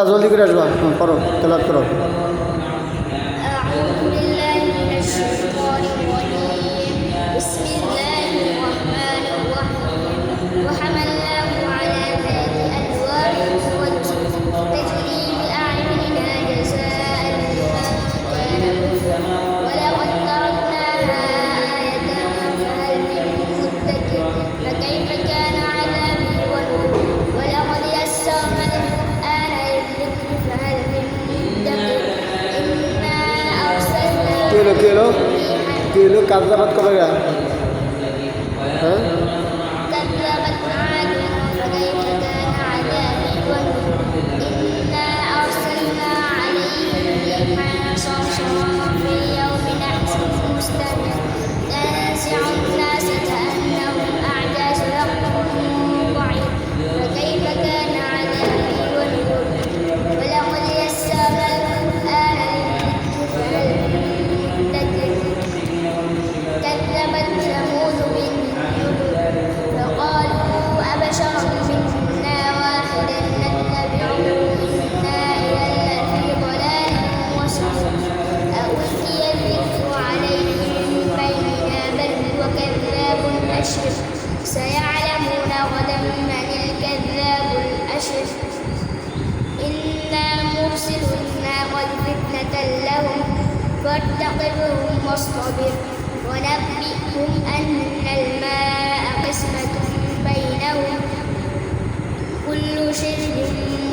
জলদি করে আসবা, পড়ো, তেলাওয়াত করো। أعوذ بالله من الشيطان الرجيم بسم الله الرحمن الرحيم وحملناه على ذات ألواح ودسر تجري بأعيننا جزاء لمن كان كفر ولقد تركناها آية فهل من مدكر فكيف كان عذابي ونذر ولقد يسرنا القرآن للذكر فهل من مدكر إنا أرسلنا কি হলো কাজদাবাদ কবে গা? হ্যাঁ, كذبت عاد فكيف كان عذابي ونذر إنا أرسلنا عليهم ريحا صرصرا في يوم نحس مستمر تنزع الناس كأنهم أعجاز نخل منقعر فكيف كان عذابي ونذر ولقد يسرنا القرآن للذكر فهل من مدكر كذبت ثمود بالنذر فقالوا أبشرا منا واحدا نتبعه إنا إذا لفي ضلال وسعر ألقي الذكر عليه من بيننا بل هو كذاب أشر سيعلمون غدا من الكذاب الأشر إنا مرسل الناقة فتنة لهم فارتقبهم واصطبر ونبئهم أن الماء قسمة بينهم كل شرب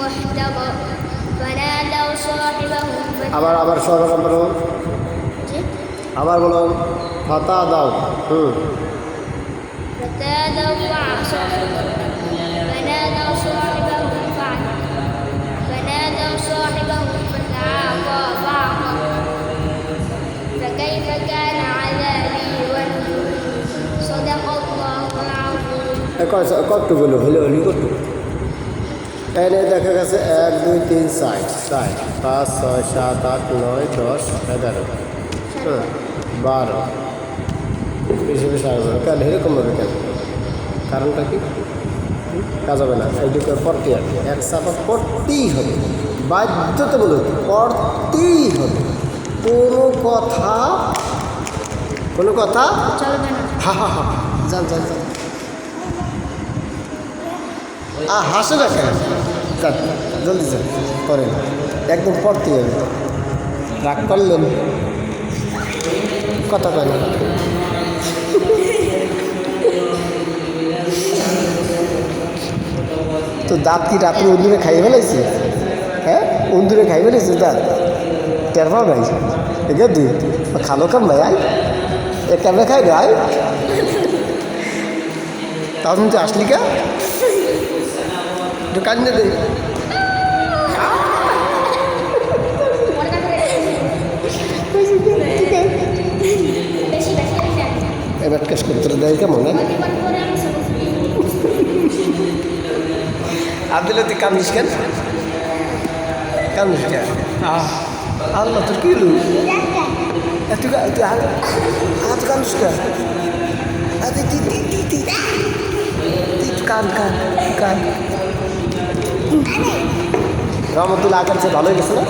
محتضر فنادوا صاحبهم আবার সরকার বলো, আবার বলো, ফাতা দাও। فتنادوا صاحبهم فتعاطى فعقر فكيف كان عذابي ونذر صدق الله العظيم কত বলো, হলে হলি কত? এনে দেখা গেছে 1 2 3 4 5 6 7 8 9 10 11 12 বেশি বেশি আসবে কেন এরকম হবে কেন? কারণটা কি? কাজ হবে না, এইটুকু পড়তে হবে, এক চাপা পড়তেই হবে, বাধ্যতামূলক পড়তেই হবে। কোনো কথা চলবে না হা হা হা যান হাসে না কেন? যান জলদি যান, করেন, একদম পড়তে হবে। রাগ করলেন, কথা কেন? তো দাঁত কি রাত্রে উন্দুরে খাইয়ে ফেলাইছে? হ্যাঁ, উন্দুরে খাই ফেলেছে দাঁত, টের পাও নাই? এগে দুই খালো কাম ভাই, আয় এ কেমনে খাই গাই, তাও তুমি আসলি কা একটু কান্দে দে। এবার কেস করতে দেয় কেমন? আব্দুল্লা তুই কান্দিস কেন? কান্দিস কেন? আল্লাহ তোর কি হলো? তুই কান্দিস কেন? কান রহমতুল্লাহ আগের চেয়ে ভালো হয়ে গেছে না?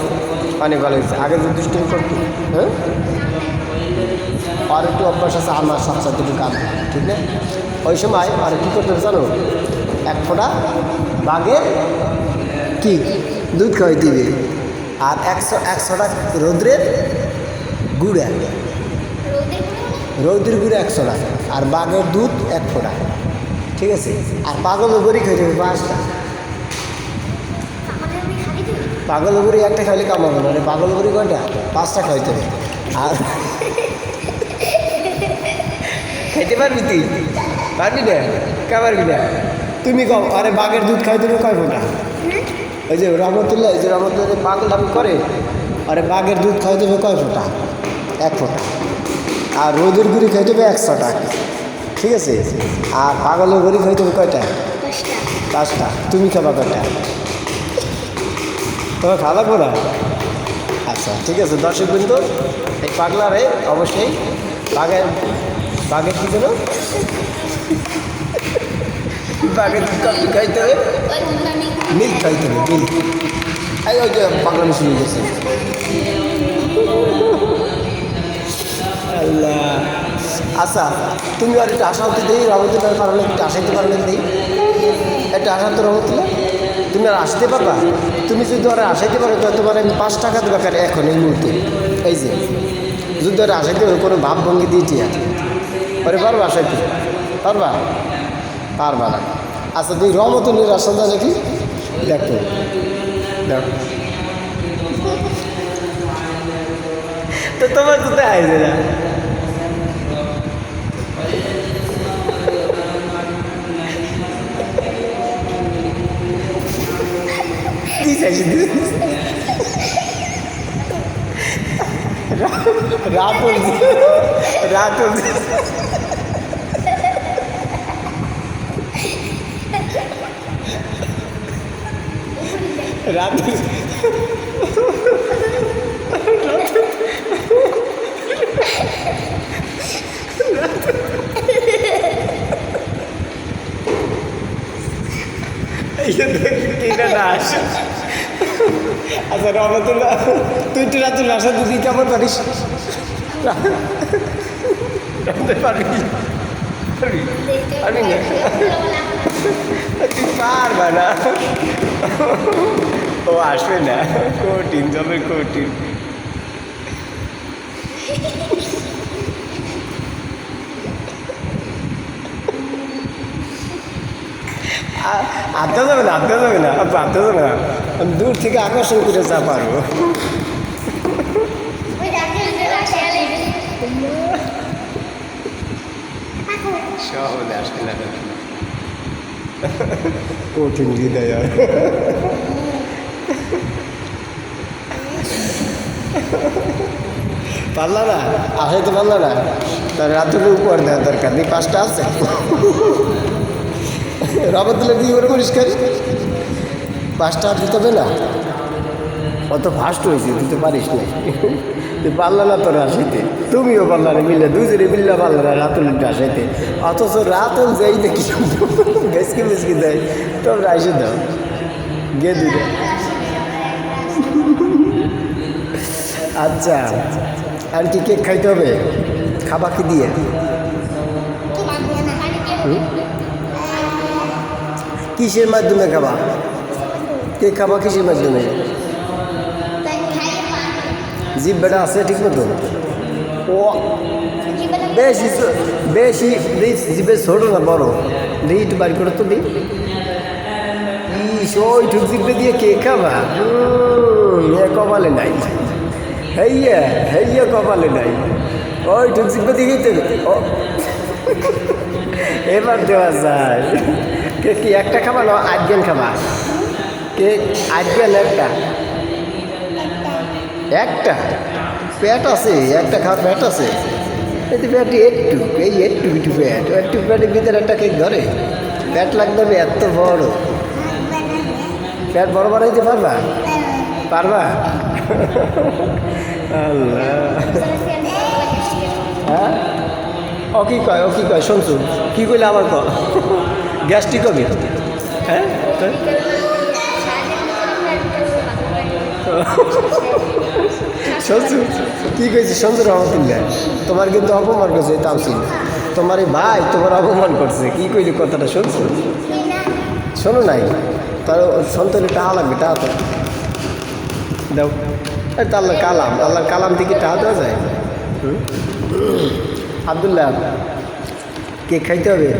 অনেক ভালো হয়েছে, আগে যে দুষ্টুমি করতো, হ্যাঁ, আর একটু অভ্যাস আছে আমার সবসাথে একটু কান, ঠিক না? ওই সময় আর কী করতে হবে জানো? এক বাঘের কি দুধ খাওয়াই দিবে, আর 100টা রৌদ্রের গুঁড়া, রৌদ্রের গুঁড়া 100টা, আর বাঘের দুধ 1 ফোঁটা, ঠিক আছে? আর পাগলের বড়ি খাই দেবে 5টা। পাগলের বড়ি একটা খাইলে কামাবো না, পাগলের বড়ি কয়টা? 5টা খাইতে হবে। আর খাইতে পারবি তুই? পারবি না, কে পারবি না? তুমি কম। আরে বাঘের দুধ খাই দেবে কয় ফোঁটা? ওই যে রহমতুল্লাহ, পাগল দাবি করে, আরে বাঘের দুধ খাই দেবে কয় ফোঁটা? 1 ফোঁটা। আর রোদের গুঁড়ি খাই দেবে 100টা, ঠিক আছে? আর পাগলের বড়ি খাই দেবে কয়টা? 5টা। তুমি খাবা কয়টা? তোমার খাওয়া লাগবো না? আচ্ছা ঠিক আছে। দর্শক বিন্দু, এই পাগলারে অবশ্যই বাঘের কী যেন বাঘের দুধ খাইতে হবে, মিল্ক খাইতে হবে, মিল্ক। এই ওই যে পাগলামি শুরু গেছে আল্লাহ। আচ্ছা তুমি আর একটা আশা হতে দিই রহমতুল্লাহ কারণে একটু আসাইতে পারলে দিই একটা আশা তো রহমতুল্লাহ তুমি আর আসতে পারবা। তুমি যদি ওরা আসাইতে পারো তো তোমার আমি 5 টাকা দরকার এখন এই মুহূর্তে। এই যে যদি ওরা আসাইতে পারো কোনো ভাব ভঙ্গি দিয়ে টিয়া ওরে পারবা আসাইতে পারবা পারবা না। আচ্ছা তুই রহমতুল্লাহ রাস্তা নাকি দেখো দেখো তো তোমার তো তাই না রাতুল রাতুল রাতুল আচ্ছা রহমতুল্লাহ তুই তো রাতুল আশা দিদি কেমন পারিস পারবি পারবি না তুই পারবা না ও আসবে না কঠিন যাবে কঠিন আড্ডা যাবে না আড্ডা যাবে না আড্ডা যাবে না আমি দূর থেকে আকর্ষণ করে যা পারবো সব আসবে না কঠিন হৃদয় পারলা না আসাইতে পারলা না তার রাতুলে উপর দেওয়ার দরকার নেই 5টা আছে রহমতুল্লাহ কি করে পরিষ্কার 5টা দিতে হবে না অত ফাস্ট হয়েছে তুই তো পারিস না তুই পারলা না তোর আসাইতে তুমিও পারলা না মিললে দুজনে মিল্লা পারলা না রাতুলটা আসাইতে অথচ রাতুল যাই দেখি বেসকি বেসকি দেয় তোমরা এসে দাও গে দিবে আচ্ছা আর কি কেক খাইতে হবে খাবা কি দিয়ে কিসের মাধ্যমে খাবা কেক খাবা কিসের মাধ্যমে জিভ বেটা আছে ঠিক মতো ও বেশি বেশি জিভে ছোটো না বড় দিই একটু বাড়ি করে তো দিই ওই ঠুক জিভে দিয়ে কেক খাবা কপালে নাই হেইয়া হেইয়া কপালে নাই ওই ঠুক জিভে দিয়ে খেতে ও এবার দেওয়া যায় কে কি একটা খাবা না 8 জ্ঞান খাবা কেক 8 জ্ঞান একটা পেট আছে একটা খাওয়ার পেট আছে এই তো পেট একটু পেট একটু পেটের ভিতরে একটা কেক ধরে পেট লাগবে এত বড় পেট বড় বানাইতে পারবা পারবা আল্লাহ হ্যাঁ ও কি কয় শুনছু কি কইলে আমার ক গ্যাস্ট্রিক হবে হ্যাঁ শুনছু কী কইছি শুনছু রহমতুল্লাহ তোমার কিন্তু অপমান করছে তাও ছিল তোমার এই ভাই তোমার অপমান করছে কি কইলি কথাটা শুনছু শোনো নাই তার সন্তানের টাহা লাগবে টাহা তো দাও এই তো আল্লাহর কালাম থেকে টাহা দেওয়া যায় আবদুল্লাহ কেক খাইতে হবে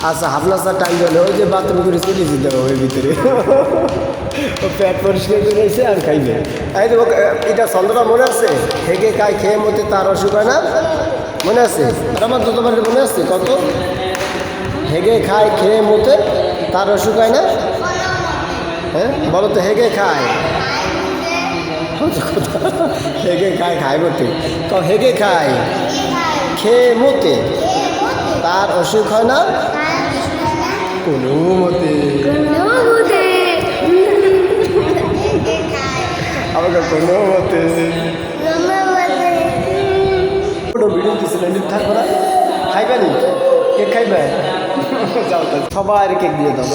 আচ্ছা হাফনাসার টাইম গেলে ওই যে বাথরুম করে চলে যেতে হবে ওই ভিতরে ও পেট পরিষ্কার করে এসে আর খাইবে এই তো এটা চন্দ্রা মনে আছে হেগে খাই খেয়ে মতে তার অসুখ হয় না মনে আছে আমার তো তোমার মনে আছে কত হেগে খায় খেয়ে মতে তার অসুখ হয় না হ্যাঁ বলো তো হেগে খায় হেগে খায় মতে তো হেগে খায় খেয়ে মতে তার অসুখ হয় না কোনো মতে আমাকে কোনো মতে ভিডিও দিচ্ছিলেন থাকবো না খাইবে নি কেক খাইবে যাও সবাই কেক দিয়ে দাও